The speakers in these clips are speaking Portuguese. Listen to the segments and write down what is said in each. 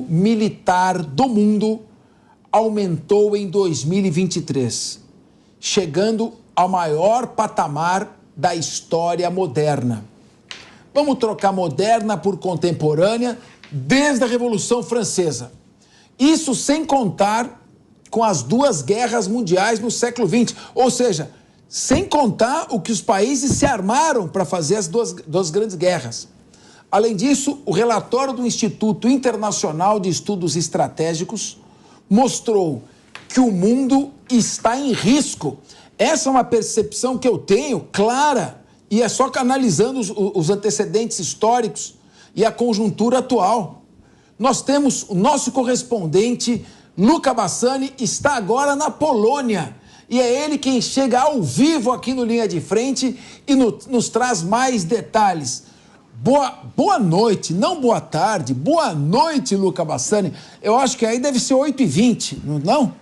militar do mundo aumentou em 2023, chegando ao maior patamar da história moderna. Vamos trocar moderna por contemporânea desde a Revolução Francesa. Isso sem contar com as duas guerras mundiais no século XX, ou seja, sem contar o que os países se armaram para fazer as duas grandes guerras. Além disso, o relatório do Instituto Internacional de Estudos Estratégicos mostrou que o mundo está em risco. Essa é uma percepção que eu tenho clara, e é só que analisando os antecedentes históricos e a conjuntura atual. Nós temos o nosso correspondente, Luca Bassani, está agora na Polônia. E é ele quem chega ao vivo aqui no Linha de Frente e nos traz mais detalhes. Boa noite, não boa tarde. Boa noite, Luca Bassani. Eu acho que aí deve ser 8h20, não?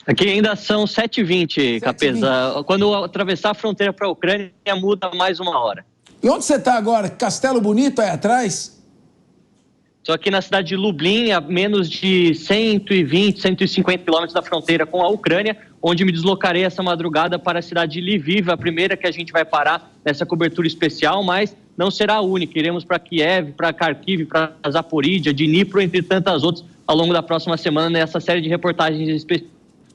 Aqui ainda são 7h20, Capeza. Quando atravessar a fronteira para a Ucrânia, muda mais 1 hora. E onde você está agora? Castelo Bonito aí atrás? Estou aqui na cidade de Lublin, a menos de 120, 150 quilômetros da fronteira com a Ucrânia, onde me deslocarei essa madrugada para a cidade de Lviv, a primeira que a gente vai parar nessa cobertura especial, mas não será a única. Iremos para Kiev, para Kharkiv, para Zaporídia, Dnipro, entre tantas outras, ao longo da próxima semana, nessa série de reportagens especiais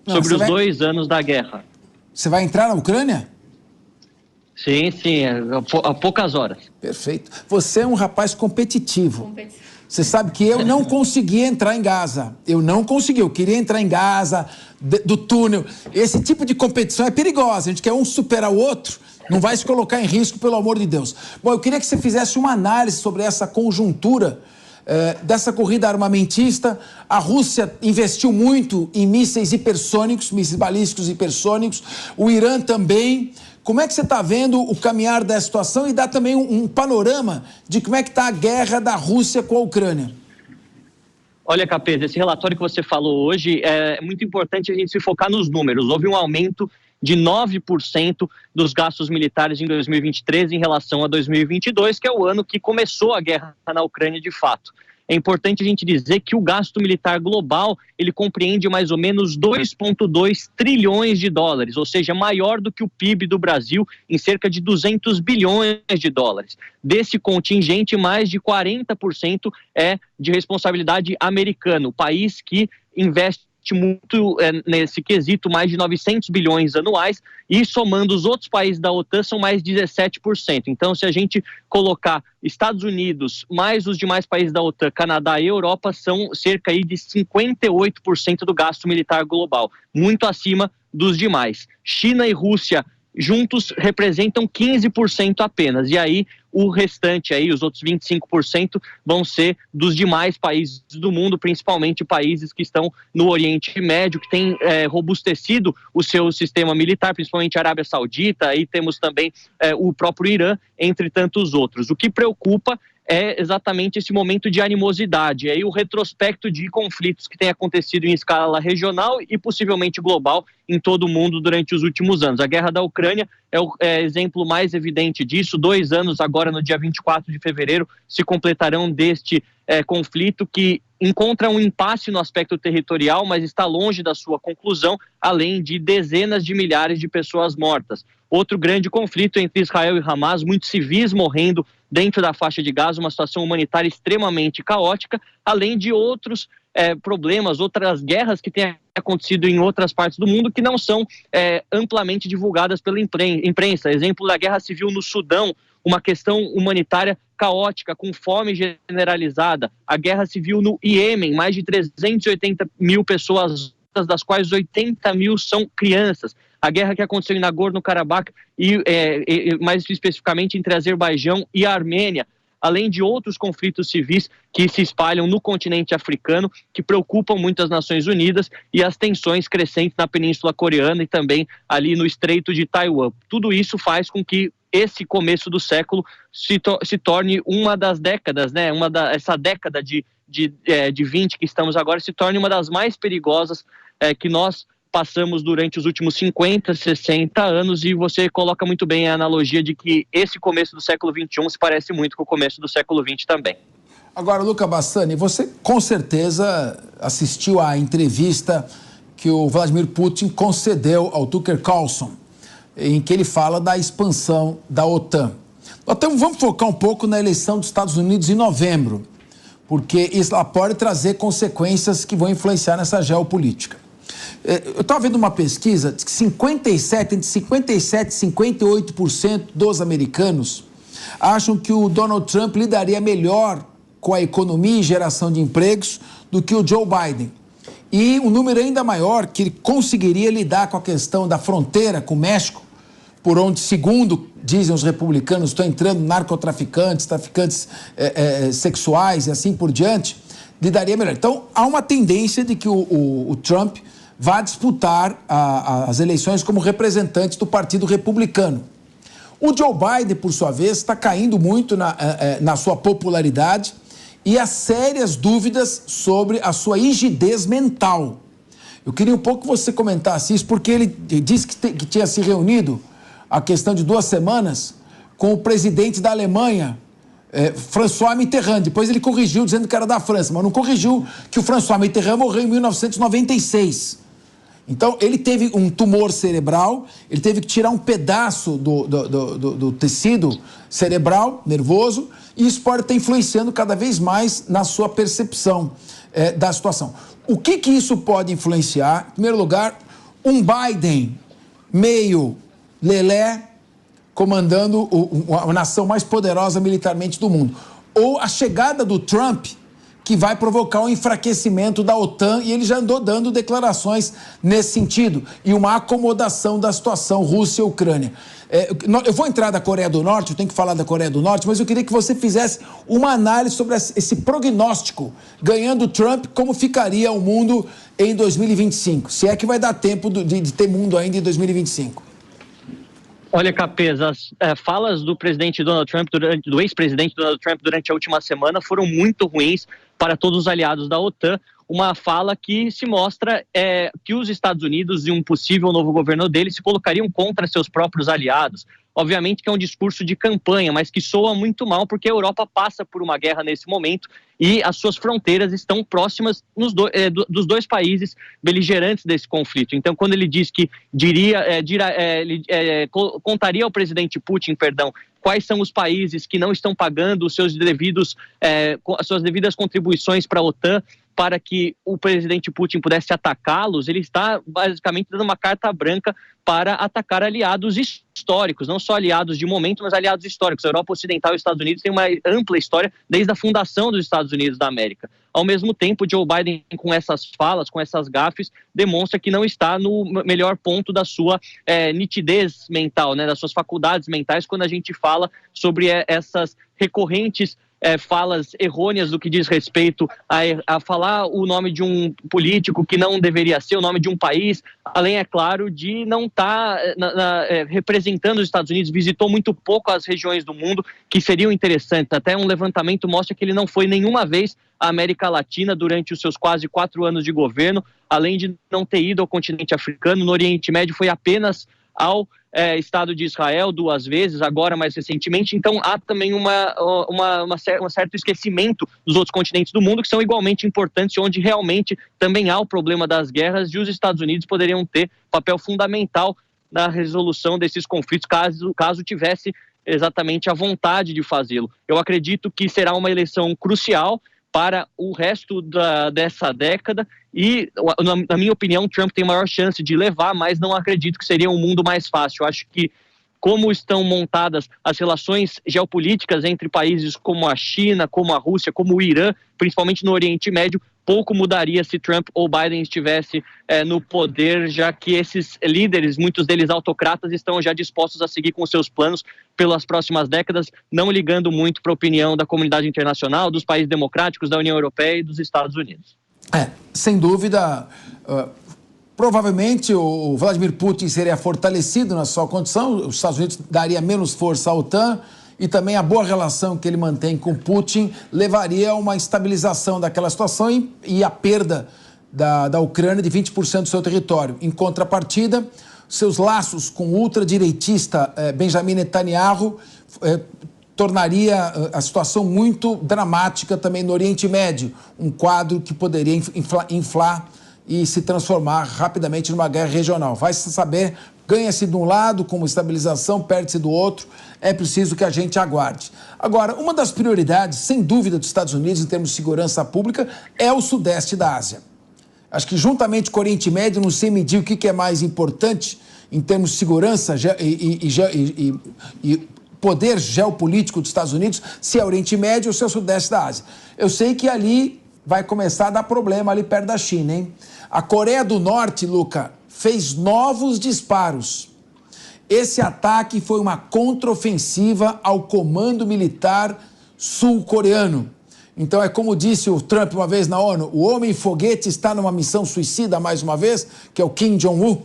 sobre os 2 anos da guerra. Você vai entrar na Ucrânia? Sim, há poucas horas. Perfeito. Você é um rapaz competitivo. Você sabe que eu não consegui entrar em Gaza. Eu não consegui. Eu queria entrar em Gaza, do túnel. Esse tipo de competição é perigosa. A gente quer um superar o outro. Não vai se colocar em risco, pelo amor de Deus. Bom, eu queria que você fizesse uma análise sobre essa conjuntura dessa corrida armamentista. A Rússia investiu muito em mísseis hipersônicos, mísseis balísticos hipersônicos. O Irã também. Como é que você está vendo o caminhar da situação e dá também um panorama de como é que está a guerra da Rússia com a Ucrânia? Olha, Capeza, esse relatório que você falou hoje é muito importante a gente se focar nos números. Houve um aumento de 9% dos gastos militares em 2023 em relação a 2022, que é o ano que começou a guerra na Ucrânia de fato. É importante a gente dizer que o gasto militar global, ele compreende mais ou menos 2,2 trilhões de dólares, ou seja, maior do que o PIB do Brasil em cerca de 200 bilhões de dólares. Desse contingente, mais de 40% é de responsabilidade americana, o país que investe muito nesse quesito, mais de 900 bilhões anuais, e somando os outros países da OTAN são mais 17%. Então, se a gente colocar Estados Unidos mais os demais países da OTAN, Canadá e Europa, são cerca aí de 58% do gasto militar global, muito acima dos demais. China e Rússia juntos representam 15% apenas, e aí o restante, aí, os outros 25%, vão ser dos demais países do mundo, principalmente países que estão no Oriente Médio, que têm robustecido o seu sistema militar, principalmente a Arábia Saudita, aí temos também o próprio Irã, entre tantos outros. O que preocupa é exatamente esse momento de animosidade, aí o retrospecto de conflitos que tem acontecido em escala regional e possivelmente global em todo o mundo durante os últimos anos. A guerra da Ucrânia é o exemplo mais evidente disso. 2 anos agora, no dia 24 de fevereiro, se completarão deste conflito que encontra um impasse no aspecto territorial, mas está longe da sua conclusão, além de dezenas de milhares de pessoas mortas. Outro grande conflito entre Israel e Hamas, muitos civis morrendo dentro da faixa de Gaza, uma situação humanitária extremamente caótica, além de outros problemas, outras guerras que têm acontecido em outras partes do mundo que não são amplamente divulgadas pela imprensa. Exemplo da guerra civil no Sudão, uma questão humanitária caótica, com fome generalizada. A guerra civil no Iêmen, mais de 380 mil pessoas, das quais 80 mil são crianças. A guerra que aconteceu em Nagorno-Karabakh e mais especificamente entre Azerbaijão e a Armênia, além de outros conflitos civis que se espalham no continente africano, que preocupam muito as Nações Unidas, e as tensões crescentes na Península Coreana e também ali no Estreito de Taiwan. Tudo isso faz com que esse começo do século se torne uma das décadas, né? Essa década de 20 que estamos agora se torne uma das mais perigosas que nós passamos durante os últimos 50, 60 anos, e você coloca muito bem a analogia de que esse começo do século XXI se parece muito com o começo do século XX também. Agora, Luca Bassani, você com certeza assistiu à entrevista que o Vladimir Putin concedeu ao Tucker Carlson, em que ele fala da expansão da OTAN. Então, vamos focar um pouco na eleição dos Estados Unidos em novembro, porque isso pode trazer consequências que vão influenciar nessa geopolítica. Eu estava vendo uma pesquisa de que entre 57% e 58% dos americanos acham que o Donald Trump lidaria melhor com a economia e geração de empregos do que o Joe Biden. E um número ainda maior que ele conseguiria lidar com a questão da fronteira com o México, por onde, segundo dizem os republicanos, estão entrando narcotraficantes, traficantes sexuais e assim por diante, lidaria melhor. Então, há uma tendência de que o Trump vá disputar as eleições como representante do Partido Republicano. O Joe Biden, por sua vez, está caindo muito na sua popularidade e há sérias dúvidas sobre a sua rigidez mental. Eu queria um pouco que você comentasse isso, porque ele disse que tinha se reunido a questão de 2 semanas com o presidente da Alemanha, François Mitterrand. Depois ele corrigiu dizendo que era da França, mas não corrigiu que o François Mitterrand morreu em 1996. Então, ele teve um tumor cerebral, ele teve que tirar um pedaço do tecido cerebral, nervoso, e isso pode estar influenciando cada vez mais na sua percepção da situação. O que isso pode influenciar? Em primeiro lugar, um Biden meio lelé, comandando a nação mais poderosa militarmente do mundo. Ou a chegada do Trump, que vai provocar um enfraquecimento da OTAN, e ele já andou dando declarações nesse sentido, e uma acomodação da situação Rússia-Ucrânia. Eu vou entrar da Coreia do Norte, eu tenho que falar da Coreia do Norte, mas eu queria que você fizesse uma análise sobre esse prognóstico, ganhando Trump, como ficaria o mundo em 2025, se é que vai dar tempo de ter mundo ainda em 2025. Olha, Capês, as falas do presidente Donald Trump, do ex-presidente Donald Trump durante a última semana foram muito ruins para todos os aliados da OTAN. Uma fala que se mostra que os Estados Unidos e um possível novo governo dele se colocariam contra seus próprios aliados. Obviamente que é um discurso de campanha, mas que soa muito mal porque a Europa passa por uma guerra nesse momento e as suas fronteiras estão próximas dos dois países beligerantes desse conflito. Então, quando ele diz que contaria ao presidente Putin, quais são os países que não estão pagando as suas devidas contribuições para a OTAN, para que o presidente Putin pudesse atacá-los, ele está basicamente dando uma carta branca para atacar aliados históricos, não só aliados de momento, mas aliados históricos. A Europa Ocidental e os Estados Unidos têm uma ampla história desde a fundação dos Estados Unidos da América. Ao mesmo tempo, Joe Biden, com essas falas, com essas gafes, demonstra que não está no melhor ponto da sua nitidez mental, né, das suas faculdades mentais, quando a gente fala sobre essas recorrentes falas errôneas do que diz respeito a falar o nome de um político que não deveria ser, o nome de um país, além, é claro, de não estar representando os Estados Unidos, visitou muito pouco as regiões do mundo que seriam interessantes. Até um levantamento mostra que ele não foi nenhuma vez à América Latina durante os seus quase 4 anos de governo, além de não ter ido ao continente africano. No Oriente Médio foi apenas ao Estado de Israel 2 vezes, agora mais recentemente. Então há também um certo esquecimento dos outros continentes do mundo que são igualmente importantes, onde realmente também há o problema das guerras, e os Estados Unidos poderiam ter papel fundamental na resolução desses conflitos, caso tivesse exatamente a vontade de fazê-lo. Eu acredito que será uma eleição crucial para o resto dessa década e, na minha opinião, Trump tem maior chance de levar, mas não acredito que seria um mundo mais fácil. Eu acho que, como estão montadas as relações geopolíticas entre países como a China, como a Rússia, como o Irã, principalmente no Oriente Médio, pouco mudaria se Trump ou Biden estivesse no poder, já que esses líderes, muitos deles autocratas, estão já dispostos a seguir com seus planos pelas próximas décadas, não ligando muito para a opinião da comunidade internacional, dos países democráticos, da União Europeia e dos Estados Unidos. Sem dúvida, provavelmente o Vladimir Putin seria fortalecido na sua condição, os Estados Unidos daria menos força à OTAN, e também a boa relação que ele mantém com Putin levaria a uma estabilização daquela situação e a perda da Ucrânia de 20% do seu território. Em contrapartida, seus laços com o ultradireitista Benjamin Netanyahu tornaria a situação muito dramática também no Oriente Médio, um quadro que poderia inflar e se transformar rapidamente numa guerra regional. Vai-se saber, ganha-se de um lado como estabilização, perde-se do outro, é preciso que a gente aguarde. Agora, uma das prioridades, sem dúvida, dos Estados Unidos em termos de segurança pública é o sudeste da Ásia. Acho que juntamente com o Oriente Médio, não sei medir o que é mais importante em termos de segurança e poder geopolítico dos Estados Unidos, se é o Oriente Médio ou se é o Sudeste da Ásia. Eu sei que ali vai começar a dar problema, ali perto da China, hein? A Coreia do Norte, Luca, fez novos disparos. Esse ataque foi uma contraofensiva ao comando militar sul-coreano. Então é como disse o Trump uma vez na ONU, o homem-foguete está numa missão suicida mais uma vez, que é o Kim Jong-un.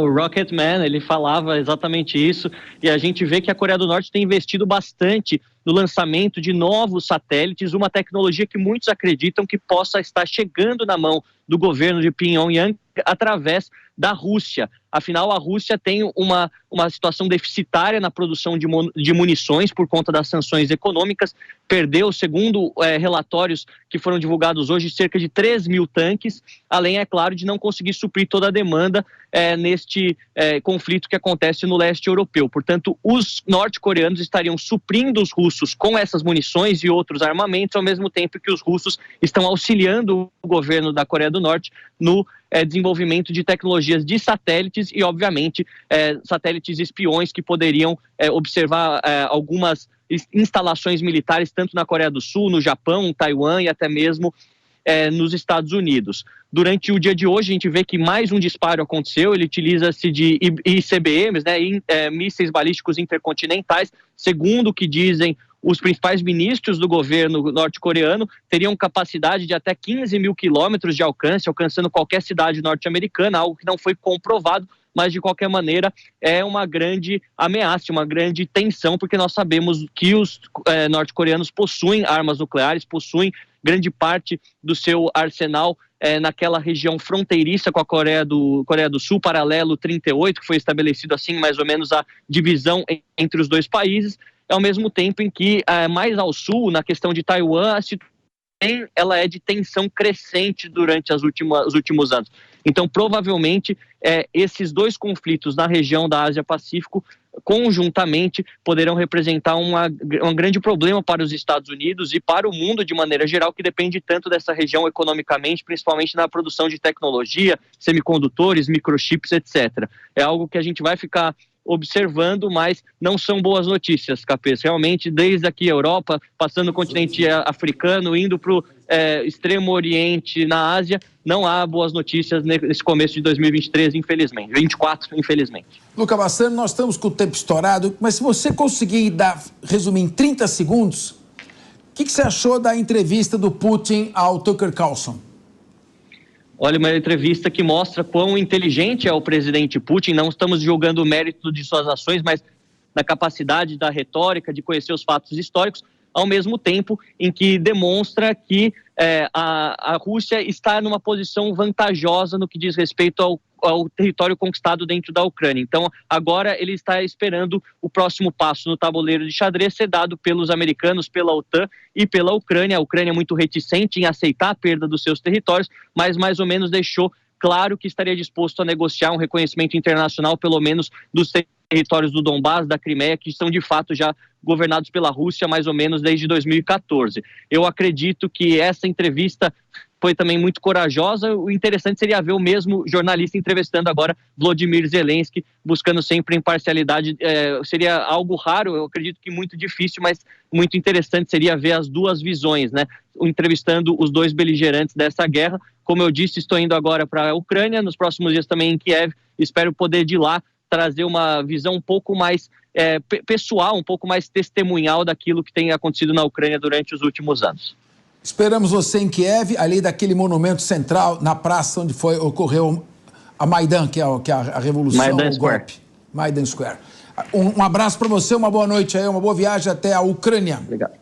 O Rocket Man, ele falava exatamente isso, e a gente vê que a Coreia do Norte tem investido bastante no lançamento de novos satélites, uma tecnologia que muitos acreditam que possa estar chegando na mão do governo de Pyongyang através da Rússia. Afinal, a Rússia tem uma situação deficitária na produção de munições por conta das sanções econômicas, perdeu, segundo relatórios que foram divulgados hoje, cerca de 3 mil tanques, além, é claro, de não conseguir suprir toda a demanda neste conflito que acontece no leste europeu. Portanto, os norte-coreanos estariam suprindo os russos com essas munições e outros armamentos, ao mesmo tempo que os russos estão auxiliando o governo da Coreia do Norte no desenvolvimento de tecnologias de satélites e, obviamente, satélites espiões que poderiam observar algumas instalações militares, tanto na Coreia do Sul, no Japão, Taiwan e até mesmo nos Estados Unidos. Durante o dia de hoje, a gente vê que mais um disparo aconteceu, ele utiliza-se de ICBMs, mísseis balísticos intercontinentais, segundo o que dizem os principais ministros do governo norte-coreano, teriam capacidade de até 15 mil quilômetros de alcance, alcançando qualquer cidade norte-americana, algo que não foi comprovado, mas de qualquer maneira é uma grande ameaça, uma grande tensão, porque nós sabemos que os norte-coreanos possuem armas nucleares, possuem grande parte do seu arsenal naquela região fronteiriça com a Coreia do Sul, paralelo 38, que foi estabelecido assim mais ou menos a divisão entre os dois países, ao mesmo tempo em que mais ao sul, na questão de Taiwan, a situação ela é de tensão crescente durante os últimos anos. Então, provavelmente, esses dois conflitos na região da Ásia-Pacífico, conjuntamente, poderão representar um grande problema para os Estados Unidos e para o mundo de maneira geral, que depende tanto dessa região economicamente, principalmente na produção de tecnologia, semicondutores, microchips, etc. É algo que a gente vai ficar observando, mas não são boas notícias, Capês. Realmente, desde aqui a Europa, passando o continente africano, indo para o extremo oriente, na Ásia, não há boas notícias nesse começo de 2023, infelizmente. 24, infelizmente. Luca Bassano, nós estamos com o tempo estourado, mas se você conseguir resumir em 30 segundos, o que você achou da entrevista do Putin ao Tucker Carlson? Olha, uma entrevista que mostra quão inteligente é o presidente Putin. Não estamos julgando o mérito de suas ações, mas na capacidade da retórica, de conhecer os fatos históricos, ao mesmo tempo em que demonstra que a Rússia está numa posição vantajosa no que diz respeito ao território conquistado dentro da Ucrânia. Então, agora ele está esperando o próximo passo no tabuleiro de xadrez ser dado pelos americanos, pela OTAN e pela Ucrânia. A Ucrânia é muito reticente em aceitar a perda dos seus territórios, mas mais ou menos deixou claro que estaria disposto a negociar um reconhecimento internacional, pelo menos dos territórios do Donbás, da Crimeia, que são de fato já governados pela Rússia mais ou menos desde 2014. Eu acredito que essa entrevista foi também muito corajosa. O interessante seria ver o mesmo jornalista entrevistando agora Volodymyr Zelensky, buscando sempre imparcialidade. Seria algo raro, eu acredito que muito difícil, mas muito interessante seria ver as duas visões, né? Entrevistando os dois beligerantes dessa guerra. Como eu disse, estou indo agora para a Ucrânia, nos próximos dias também em Kiev. Espero poder de lá trazer uma visão um pouco mais pessoal, um pouco mais testemunhal daquilo que tem acontecido na Ucrânia durante os últimos anos. Esperamos você em Kiev, ali daquele monumento central, na praça onde ocorreu a Maidan, que é a revolução, Maidan o Square. golpe. Maidan Square. Um abraço para você, uma boa noite aí, uma boa viagem até a Ucrânia. Obrigado.